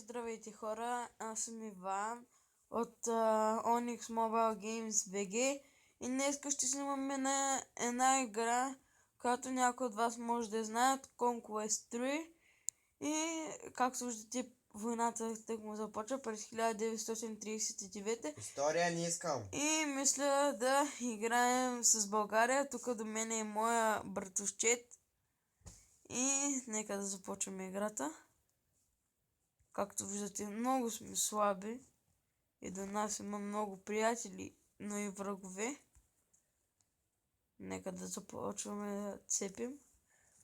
Здравейте хора, аз съм Иван от Onyx Mobile Games BG и днес ще снимаме на една игра, която някои от вас може да знаят, Conquest 3. И както виждате, войната тъкмо започва през 1939. История не искам. И мисля да играем с България. Тук до мен е моя братовчет. И нека да започваме играта. Както виждате, много сме слаби и до нас има много приятели, но и врагове. Нека да започваме да цепим.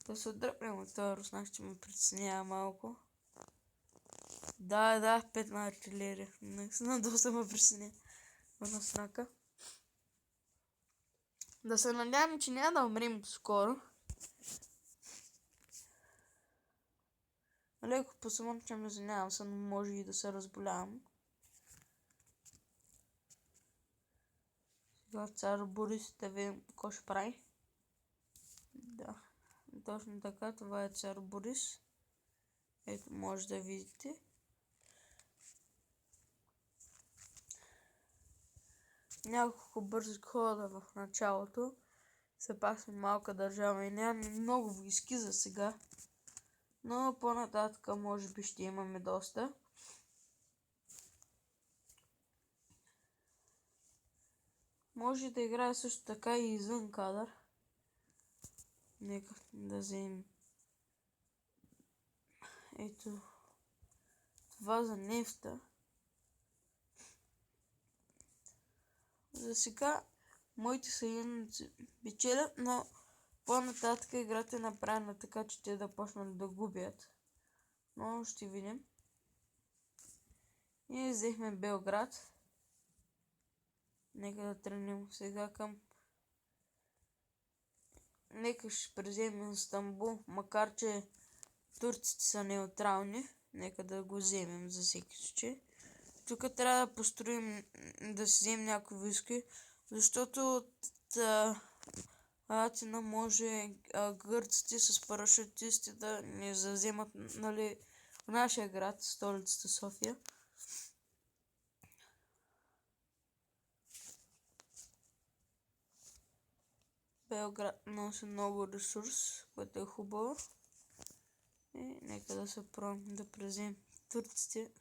Да се отдръпнем от това руснак, ще ме притеснява малко. Да, 5 на артилерия. Наистина доста ме притеснява руснака. Да се надяваме, че няма да умрем скоро. Леко по самото, че ме извинявам се, но може и да се разболявам. Сега цар Борис, да видим какво ще прави. Да, точно така, това е цар Борис. Ето, може да видите. Няколко бързи хода в началото. Все пак сме малка държава и нямаме много войски за сега. Но по-нататък може би ще имаме доста. Може да играе също така и извън кадър. Нека да вземем. Ето. Това за нефта. За сега моите съюзници печелят, но по-нататък играта е направена така, че те да почнат да губят. Но ще видим. И взехме Белград. Нека да тръгнем сега към... Нека ще преземем Стамбул, макар че турците са неутрални. Нека да го вземем за всеки случай. Тук трябва да построим, да си вземем някои войски, защото от Атина може гърците с парашютисти да ни завземат, нали, в нашия град, столицата София. Белград носи много ресурс, което е хубаво. И нека да се пробвам да презем турците,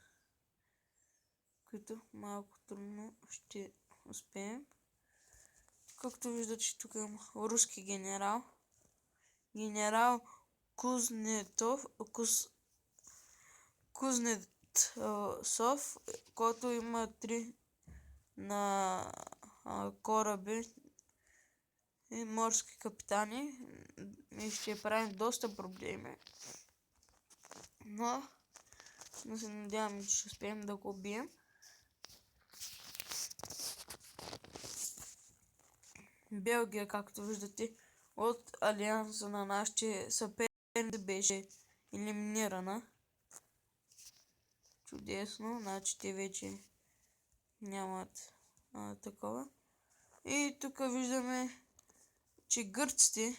които малко трудно ще успеем. Както виждате, тук има руски генерал. Генерал Кузнецов, който има 3 на кораби и морски капитани. И ще правим доста проблеми. Но се надявам, че ще успеем да го убием. Белгия, както виждате, от алианса на нашите съперници беше елиминирана. Чудесно, значи те вече нямат такова. И тук виждаме, че гърците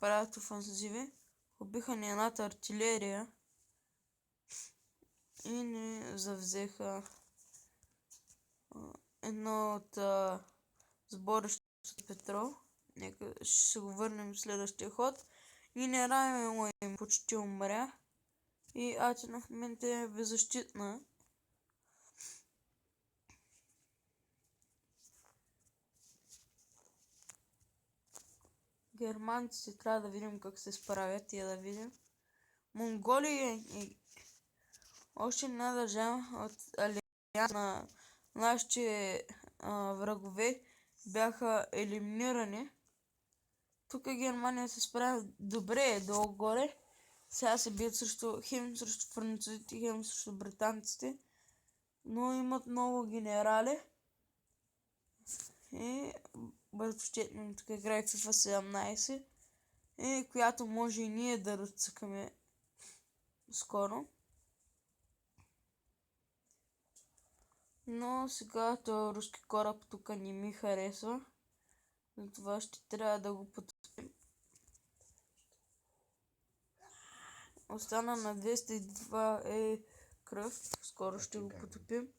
правят офанзиви. Убиха ни едната артилерия и ни завзеха едно от сборището петрол. Нека ще се го върнем в следващия ход. Генерал му им почти умря. И Атина в момента е беззащитна. Германците трябва да видим как се справят и да видим. Монголия и още една държава от алианса на нашите врагове бяха елиминирани. Тук Германия се справя добре долу-горе. Сега се бият хем срещу французите, хем срещу британците. Но имат много генерали. И братовчетни тук играе FIFA 17. И която може и ние да разцъкаме скоро. Но сега този руски кораб тук не ми харесва. Затова ще трябва да го потопим. Остана на 202 е кръв. Скоро ще го потопим.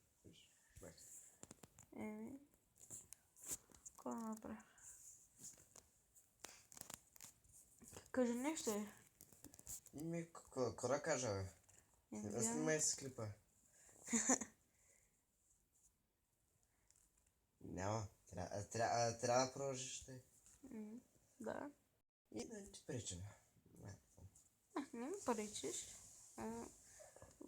Еми, какво да направя? Кажи нещо е. Какво да кажа, бе? Не снимай с клипа. Няма. Трябва да продължиш те. Да. И да не ти пречим. Не ми паричиш.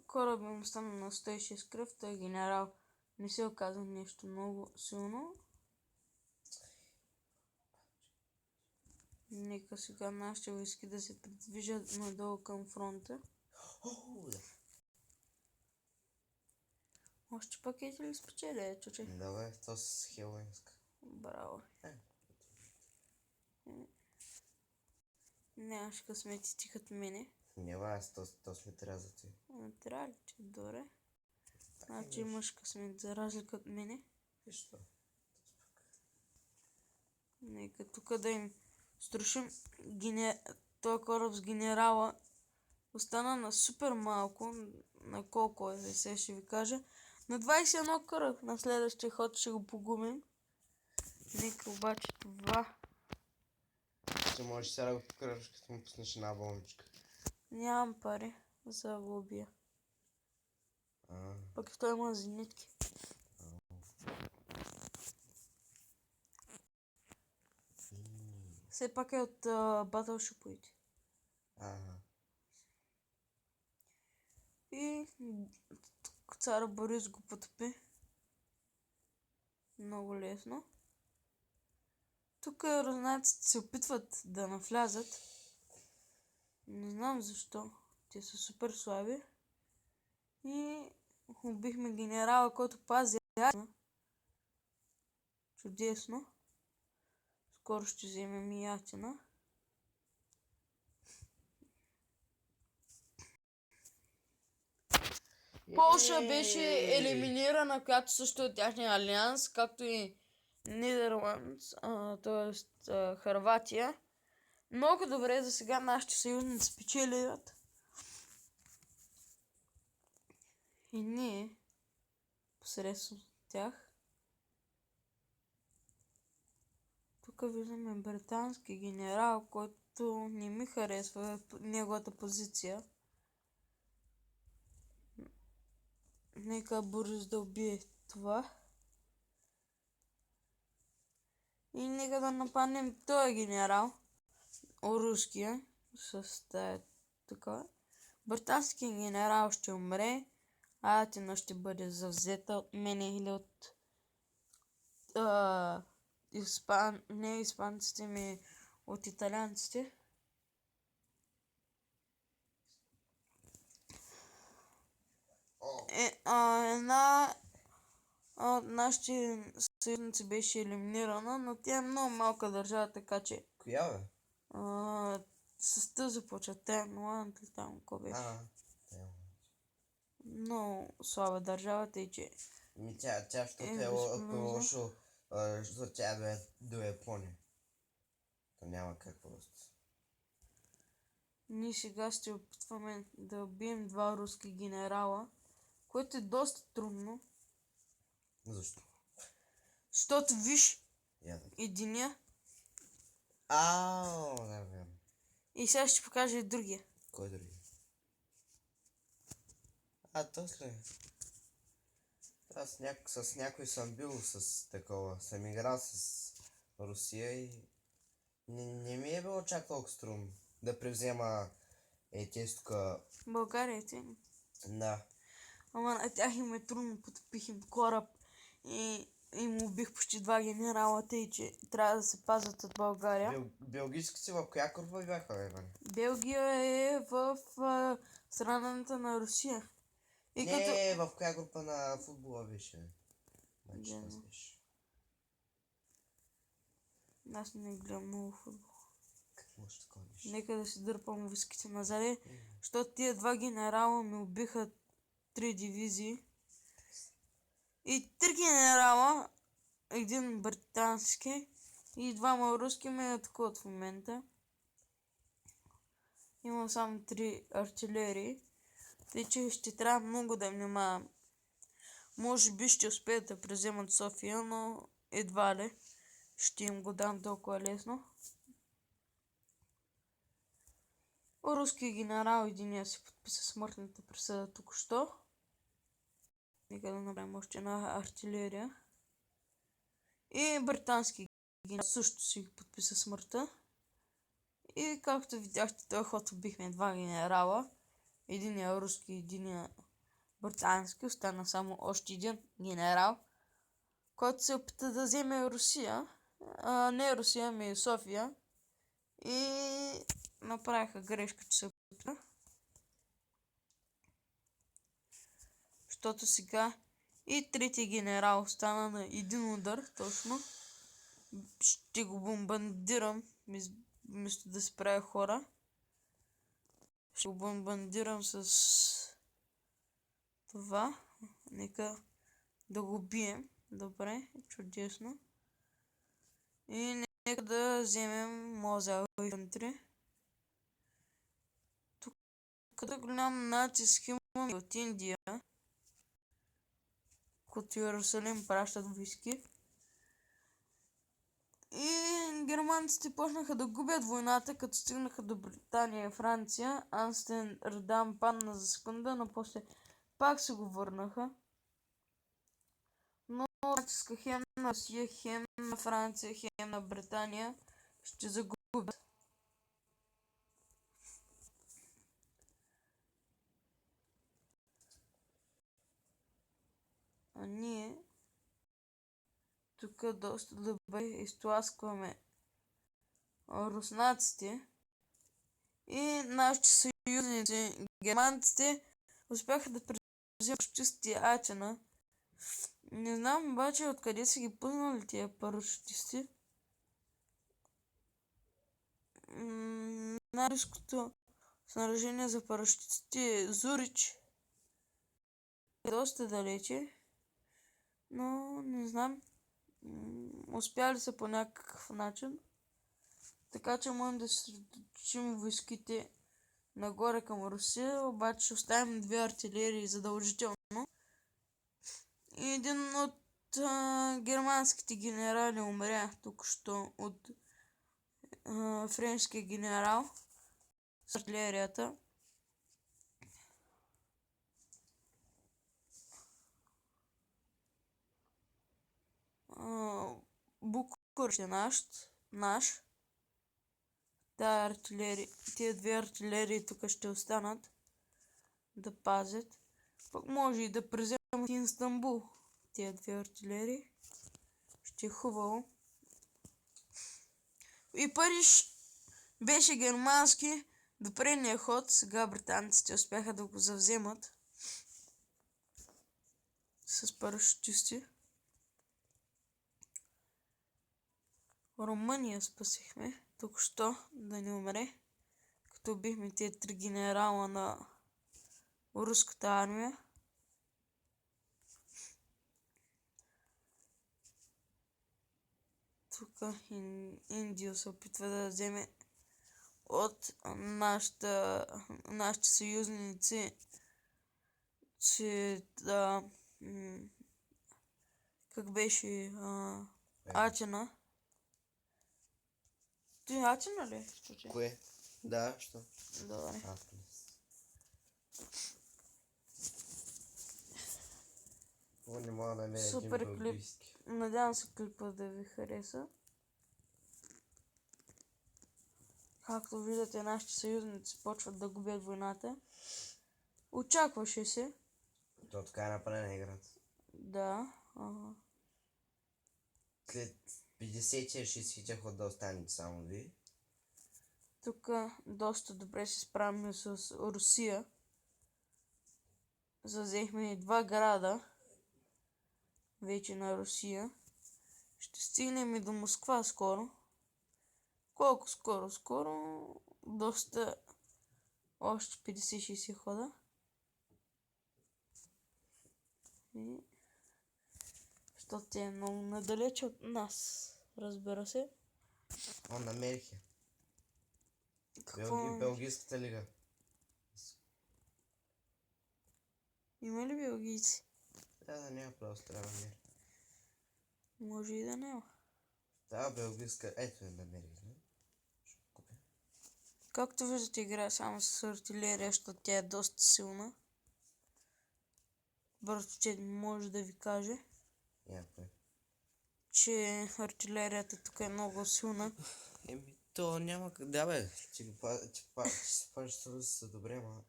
Кораби му стана на 106 кръв, той генерал не се оказа нещо много силно. Нека сега нашите войски да се придвижат надолу към фронта. Още пакети ли спечели, чуче? Да, бе, то с Хелуинска. Браво. Нямаш късмет и тихът мене. Няма, аз то сме трябва за ти. Трябва ли ти? Добре. Значи имаш късмет за разлика от мене. Виж това. Нека тук да им струшим този кораб с генерала. Остана на супер малко. На колко е, сега ще ви кажа. На 21 кораб. На следващия ход ще го погубим. Нека обаче това. Ще можеш сега да го покръваш, като му пуснеш една болничка. Нямам пари за да го убия. Пък той има зенитки. Все пак е от Battleship-овете. И цар Борис го потопи. Много лесно. Тук руснаците се опитват да навлязат. Не знам защо. Те са супер слаби. И убихме генерала, който пази Ятина. Чудесно. Скоро ще вземем и Ятина. Полша беше елиминирана, която също е тяхния алианс, както и Нидерланд, т.е. Хърватия. Много добре, за сега нашите съюзници печелят. И ние посредством тях. Тук виждаме британски генерал, който не ми харесва неговата позиция. Нека Борис да убие това. И нека да нападнем този генерал. Руския. С тая така. Британският генерал ще умре. Атина ще бъде завзета от мене или от не испанците ми, от италианците. Една от нашите съюзници беше елиминирана, но тя е много малка държава, така че... Коя, бе? С Т започва. Тайван или там, какво беше? Много слаба държава, тъй че... Тя защото е лошо за тя до Япония. То няма как просто. Ние сега ще опитваме да убием два руски генерала, което е доста трудно. Защо? Защото виж единия. Да, вярно. И сега ще покажа и другия. Кой другия? То ли? Аз с някой съм бил с такова. Съм играл с Русия и не ми е било чак толкова струмно да превзема тук. България ти? Да. Ама на тях им е трудно, потопих им кораб и им убих почти два генерала, тъй че трябва да се пазят от България. Белгийските в коя група бяха, бе? Белгия е в страната на Русия. В коя група на футбола беше? Аз не гледам много футбол. Какво ще такова беше? Нека да си дърпам войските назаде, защото тия два генерала ми убиха 3 дивизии. И 3 генерала, един британски и двама руски ме атакуват в момента. Имам само 3 артилерии. Тъй, че ще трябва много да внимавам. Може би ще успеят да преземат София, но едва ли ще им го дам толкова лесно. Руски генерал единия си подписа смъртната присъда току-що. Нека да направим още една артилерия. И британски генерал също си подписа смъртта. И както видяхте, този ход убихме два генерала. Единия руски, единия британски. Остана само още един генерал, който се опита да вземе Русия. Не Русия, ами София. И направиха грешка, че се опита. Защото сега и третия генерал стана на един удар, точно. Ще го бомбардирам, вместо да се правя хора. Ще го бомбардирам с това. Нека да го бием. Добре, чудесно. И нека да вземем Мозел инфантри. Тук да голям натиск имаме от Индия. От Йерусалим пращат войски. И германците почнаха да губят войната, като стигнаха до Британия и Франция. Амстердам падна за секунда, но после пак се го върнаха. Но натиска хем на Русия, хем на Франция, хем на Британия ще загубят. А ние тук доста добре изтласкваме руснаците и нашите съюзници, германците, успяха да превземат почти Атина. Не знам обаче откъде са ги пуснали тия парашутисти. Най-близкото снаряжение за парашутисти е Зурич. Е доста далече, но не знам. Успяли са по някакъв начин. Така че можем да съсредоточим войските нагоре към Русия, обаче ще оставим две артилерии задължително. И един от германските генерали умря току-що от френския генерал с артилерията. Букурещ е наш. Тия две артилерии тук ще останат да пазят. Пък може и да преземат Истанбул. Тия две артилерии. Ще е хубаво. И Париж беше германски до предния ход. Сега британците успяха да го завземат с парашутисти. Румъния спасихме. Току-що да не умре. Като убихме тия три генерала на руската армия. Тук Индия се опитва да вземе от нашите съюзници, че да... как беше? Атина. Ти Атина ли? Кое? Да, що? Добре. Не мога да намеря Супер един клип. бългийски. Надявам се клипа да ви хареса. Както виждате, нашите съюзници почват да губят войната. Очакваше се. То така е направена играта. Да. След 50-60 ход да останете само ви. Тук доста добре се справяме с Русия. Завзехме два града вече на Русия. Ще стигнем и до Москва скоро. Колко скоро? Скоро доста... Още 50-60 хода. И... Защото те е много надалече от нас. Разбира се. Намерих я. Какво? Белгийската лига. Има ли белгийци? Трябва да няма просто, трябва да намери. Може и да няма. Трябва белгийска, ето я намерих, не? Ще купя. Както виждате, играя само с артилерия, защото тя е доста силна. Бързо, че може да ви каже, Яко е. че артилерията тук е много силна. Еми, то няма как да бе. Че се пазиш са добре, ма.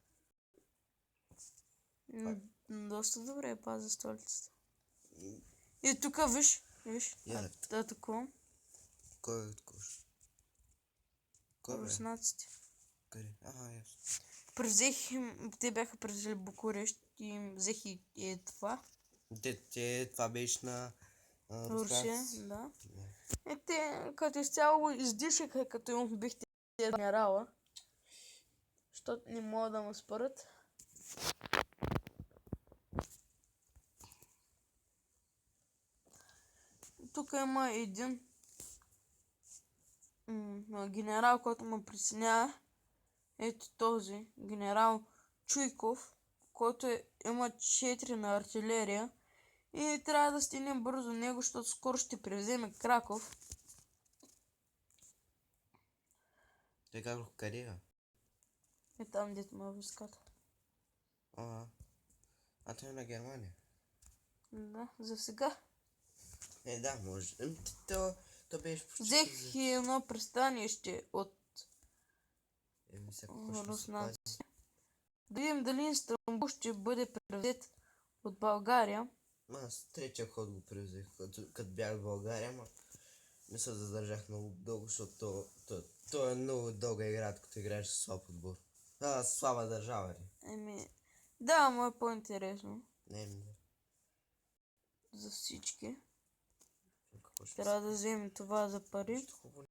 Доста добре е паза столицата. И тук виж, атакувам. Кой е откуш? Кой бе? Руснаците. Къде? Ага, ясно. Те бяха превзели Букурещ и им взех и това. Това беше на Русия, руснаците. да. Те като изцяло издишаха, като им бихте генерала. Защото не могат да му спорят. Тук има един генерал, който ме притеснява. Ето този, генерал Чуйков, който има 4 на артилерия. И трябва да стигнем бързо до него, защото скоро ще превземе Краков. Той как къде е? Е там, дето му е войската. А той е на Германия. Да, за сега. Да, може. То беше почти. Взех и едно пристанище от Всяко руснаци. Да видим дали Истанбул ще бъде превзет от България. Аз третия ход го превзех, като бях в България, ма не се задържах много дълго, защото то е много дълга игра, като играеш с слаб отбор. Слаба държава ли? Да, но е по-интересно. Не. За всички. Какво ще Трябва да вземем това за пари. Нещо хубаво.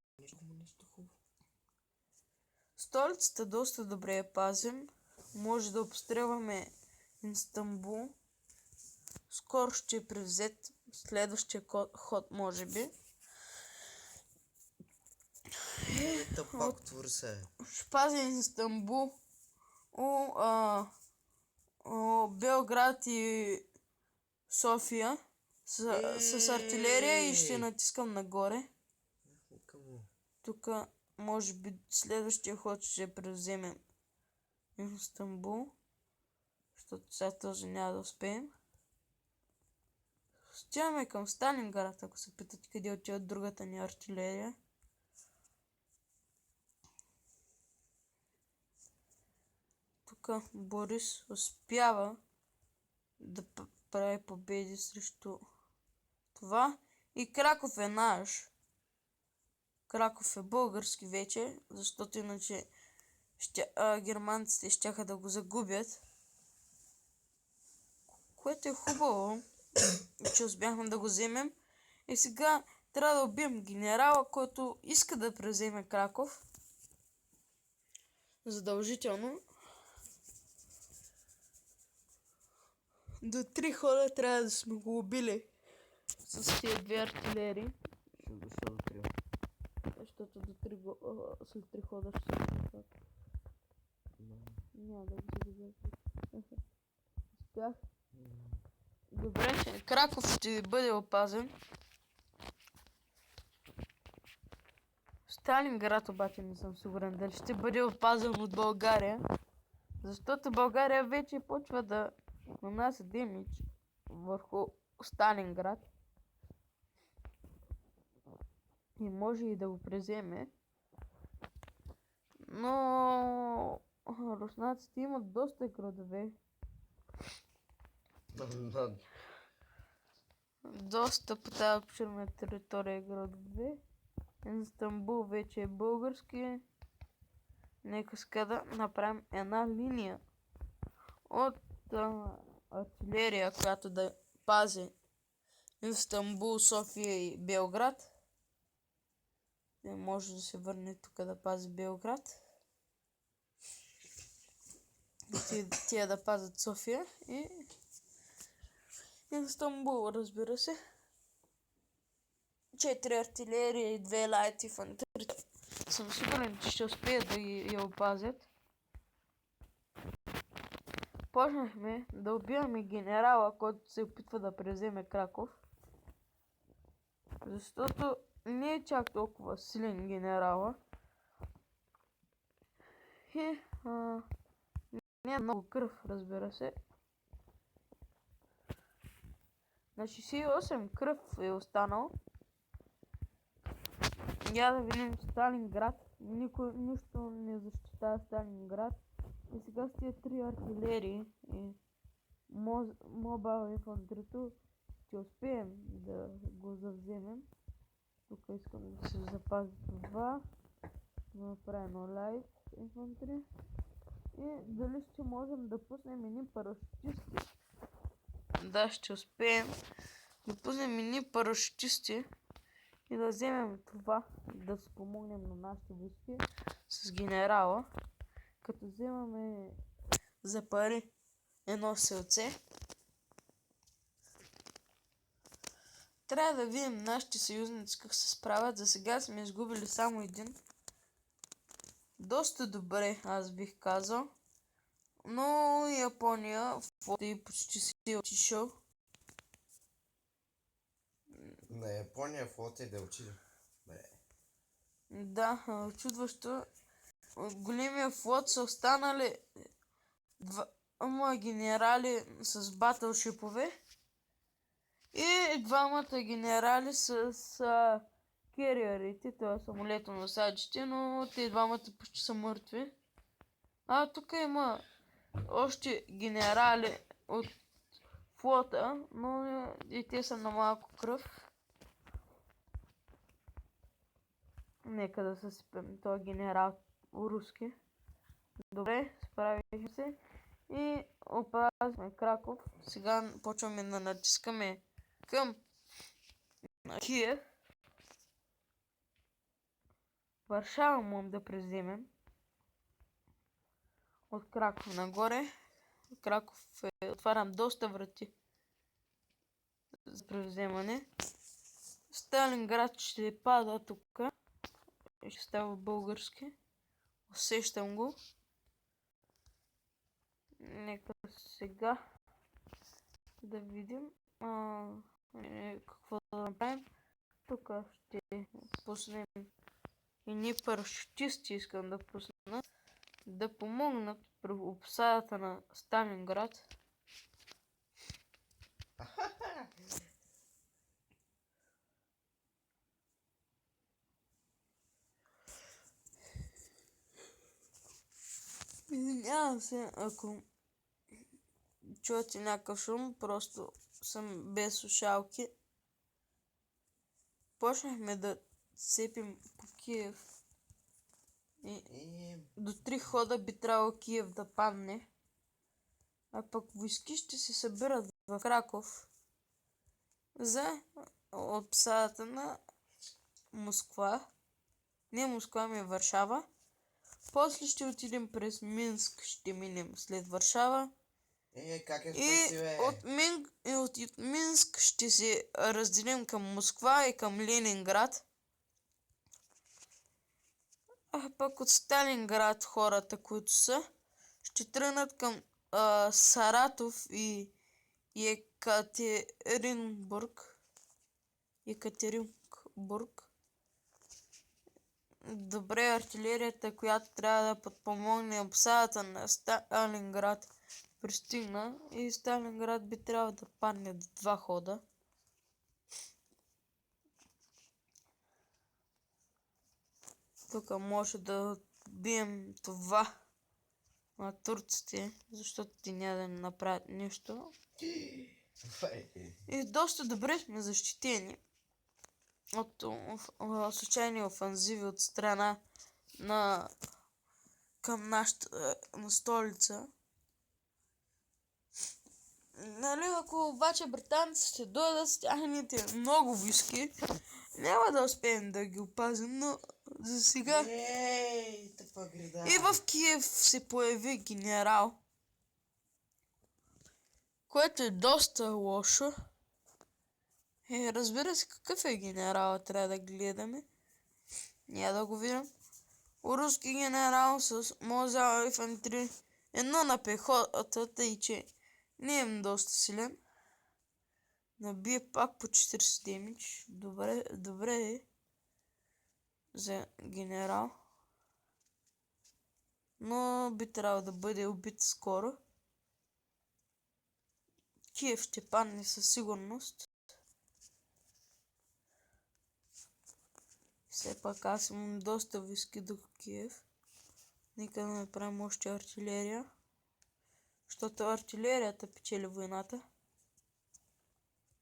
Столицата доста добре е пазен. Може да обстрелваме Истанбул. Скоро ще е превзет. Следващия ход, може би. Пак твърсе. Ще пазим Истанбул. Белград и София с артилерия и ще натискам нагоре. Тук може би следващия ход ще превземем Истанбул, защото сега този няма да успеем. Стигаме към Сталинград, ако се питате къде отива другата ни артилерия. Тук Борис успява да прави победи срещу това. И Краков е наш. Краков е български вече, защото иначе германците щяха да го загубят. Което е хубаво, че успяхме да го вземем. И сега трябва да убием генерала, който иска да превземе Краков. Задължително. До 3 хода трябва да сме го убили с тези две артилерии. Защото след 3 хода ще се случва. Няма да го загубя. Успях. Добре, Краков ще бъде опазен. Сталинград обаче не съм сигурен дали ще бъде опазен от България. Защото България вече почва да нанася демидж върху Сталинград. И може и да го преземе. Но руснаците имат доста градове. Доста по тази обширна територия градове. Истанбул вече е български. Нека сега да направим една линия от артилерия, която да пази Истанбул, София и Белград. Не може да се върне тук да пази Белград. Тия да пазят София и Истанбул, разбира се. 4 артилерия и 2 лайт инфантери. Съм сигурен, че ще успеят да я опазят. почнахме да убиваме генерала, който се опитва да превземе Краков. Защото не е чак толкова силен генерала. И не е много кръв, разбира се. На 68 кръв е останал. Я да видим Сталинград. Нищо не защитава Сталинград. И сега с тия 3 артилерии и Mobile Infantry ще успеем да го завземем. Тук искам да се запази това. Да направя едно Light Infantry. И дали ще можем да пуснем едни парашутисти. Да, ще успеем да пуснем едни парашутисти и да вземем това, да се помогнем на нашите войски с генерала, като вземаме за пари едно селце. Трябва да видим нашите съюзници как се справят. За сега сме изгубили само един. Доста добре, аз бих казал. Но Япония флота и почти си е отишъл. На Япония флота да отиде. Да, очудващо. От големия флот са останали двама генерали с батълшипове и двамата генерали с кериерите, т.е. самолетоносачите, но те двамата почти са мъртви. Тук има още генерали от флота, но и те са на малко кръв. Нека да съсипем този генерал руски. Добре, справихме се и опазихме Краков. Сега почваме да натискаме към Киев. Варшава можем да превземем. От Краков нагоре. Краков отварям доста врати за превземане. Сталинград ще пада тук. Ще става български. Усещам го. Нека сега да видим какво да направим. Тук ще пуснем едни парашутисти, искам да пусна, да помогнат при обсадата на Сталинград. Извинявам се, ако чуете някакъв шум, просто съм без слушалки. Почнахме да цепим по Киев. И до 3 хода би трябвало Киев да падне. А пък войски ще се събират в Краков за обсадата на Москва. Не Москва, ми е Варшава. После ще отидем през Минск, ще минем след Варшава. Как е И от Минск ще се разделим към Москва и към Ленинград. Пък от Сталинград хората, които са, ще тръгнат към Саратов и Екатеринбург. Добре, артилерията, която трябва да подпомогне обсадата на Сталинград, пристигна и Сталинград би трябвало да падне до 2 хода. Тук може да бием това на турците, защото те няма да ни направят нищо. И доста добре сме защитени от случайни офанзиви от страна към нашата столица. Нали, ако обаче британците дойдат с тяхните много войски, няма да успеем да ги опазим, но за сега и в Киев се появи генерал, което е доста лошо. Разбира се, какъв е генерал, трябва да гледаме. Няма да го видим. Руски генерал с Mobile Infantry Едно на пехотата, тъй че не е доста силен. Набие пак по 40 демидж. Добре е за генерал. Но би трябвало да бъде убит скоро. Киев ще падне със сигурност. Все пак аз имам доста войски до Киев. Нека да направим още артилерия. Защото артилерията печели войната.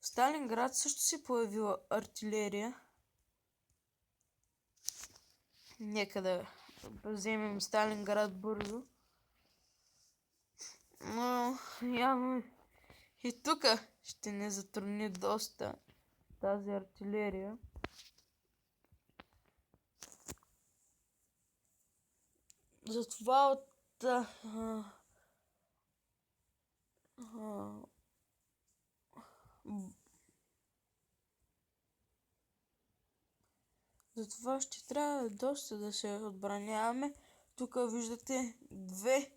В Сталинград също се появила артилерия. Нека да вземем Сталинград бързо. Но явно и тук ще не затрудни доста тази артилерия. Затова затова ще трябва доста да се отбраняваме. Тук виждате две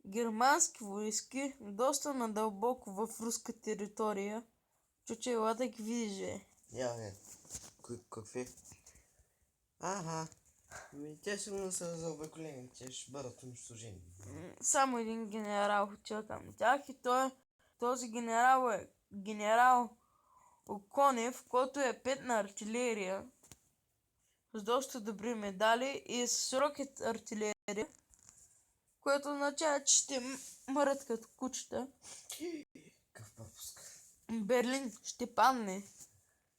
германски войски, доста надълбоко в руска територия. Чуче, ела да ги видиш, Не. Какви? Ага. Те сигурно са заобиколени, те ще бъдат унищожени. Само един генерал хотел към тях и този генерал е генерал Оконев, който е 5 на артилерия с доста добри медали и с рокет артилерия, което означава, че ще мрат като кучета. Какъв пропуск. Берлин ще падне,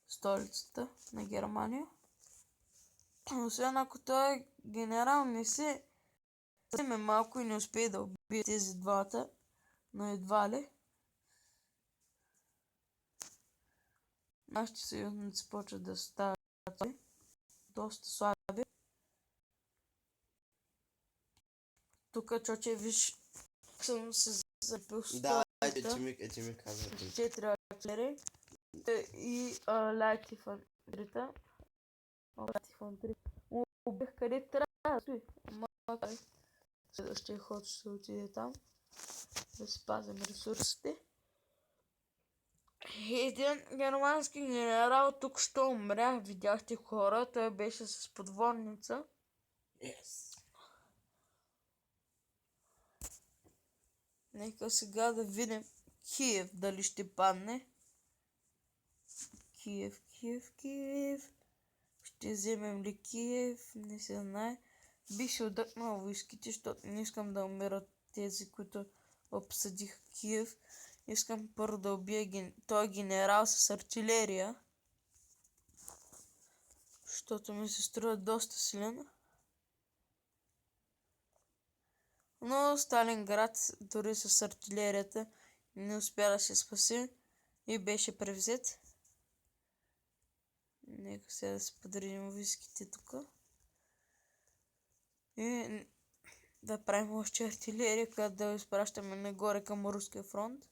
столицата на Германия. Освен ако той генерал не се вземе малко и не успее да убие тези двата, но едва ли. Нашите съюзници почват да стават доста слаби. Тук, чоче, виж, съм се запил Да, столицата. ети ми казват. 4 артилерии и лайт инфантерита. Лайт инфантерита. Убих къде трябва. Макар следващия ход ще отиде там. Да си пазим ресурсите. Един германски генерал тук що умря. Видяхте хора. Той беше с подводница. Yes. Нека сега да видим Киев дали ще падне. Киев. Ще вземем ли Киев? Не се знае. Бих се отдъхнал войските, защото не искам да умират тези, които обсъдиха Киев. Искам първо да убия този генерал с артилерия. Защото ми се струва доста силен. Но Сталинград дори с артилерията не успя да се спаси и беше превзет. Нека сега да си подредим войските тук. И да правим още артилерия, която да изпращаме нагоре към Руския фронт.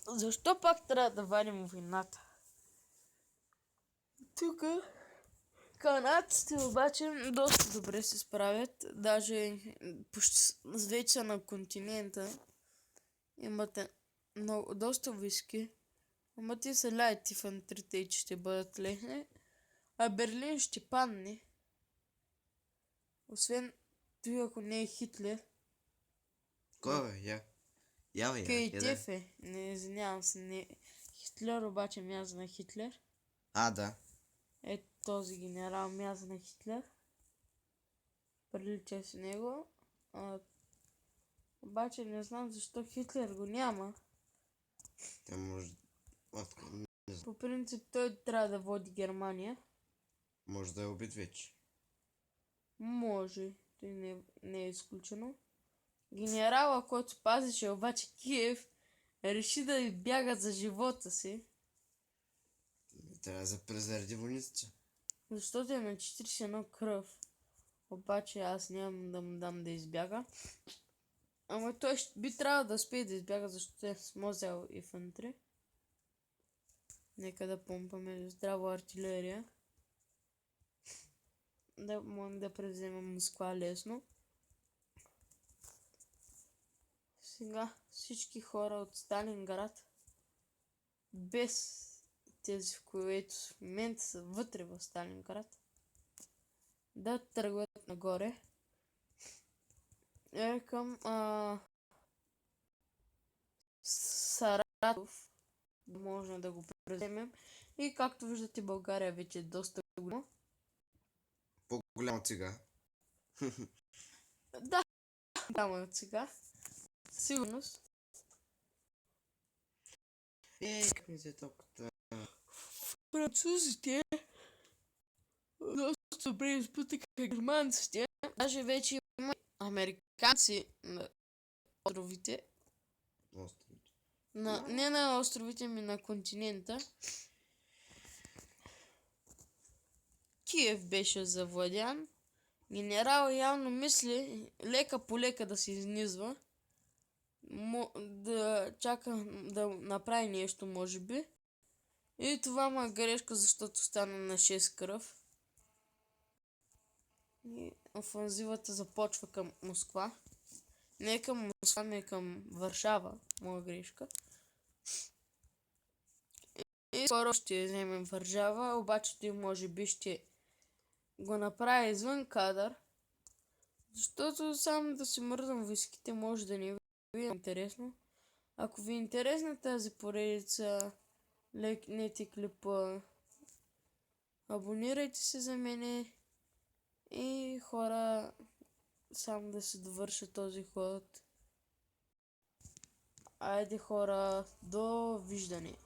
Защо пак трябва да вадим войната? Тук канадците обаче доста добре се справят. Даже почти вече са на континента. Имате доста войски. Ама те са лайт инфантерите и че ще бъдат лесни. А Берлин ще падне. Освен той, ако не е Хитлер. Кой бе? Я. Кейтеф е. Не, извинявам се. Не. Хитлер обаче мяза на Хитлер. Да. Е, този генерал мяза на Хитлер. Прилича с него. Обаче не знам защо Хитлер го няма. Те може... По принцип той трябва да води Германия. Може да е убит вече. Може. Той не е изключено. Генерала, който пазеше обаче Киев, реши да избяга за живота си. Трябва да презареди войниците. Защото е на 41 кръв. Обаче аз нямам да му дам да избяга. Ама той би трябвало да успее да избяга, защото е смозял инфантри. Нека да помпаме здраво артилерия. Да можем да превземем Москва лесно. Сега всички хора от Сталинград, без тези, които в момента са вътре в Сталинград, да тръгват нагоре към Саратов, да може да го преземем. И както виждате, България вече е доста голяма. По-голяма от сега. Да, голяма е от сега. Сигурност. Как ми взе топката? Французите доста добре изпътиха германците. Даже вече има американци на островите. Островите. Не на островите, ми на континента. Киев беше завладян. Генерал явно мисли лека по лека да се изнизва. Да чака да направи нещо, може би. И това му е грешка, защото стана на 6 кръв. И офанзивата започва към Москва. Не към Москва, не към Варшава. Моя грешка. И скоро ще вземем Варшава, обаче той може би ще го направи извън кадър. Защото само да си мърдам войските може да не ви е интересно. Ако ви е интересна тази поредица, лайкнете клипа, абонирайте се за мене и хора, само да се довърша този ход. Айде хора, довиждане!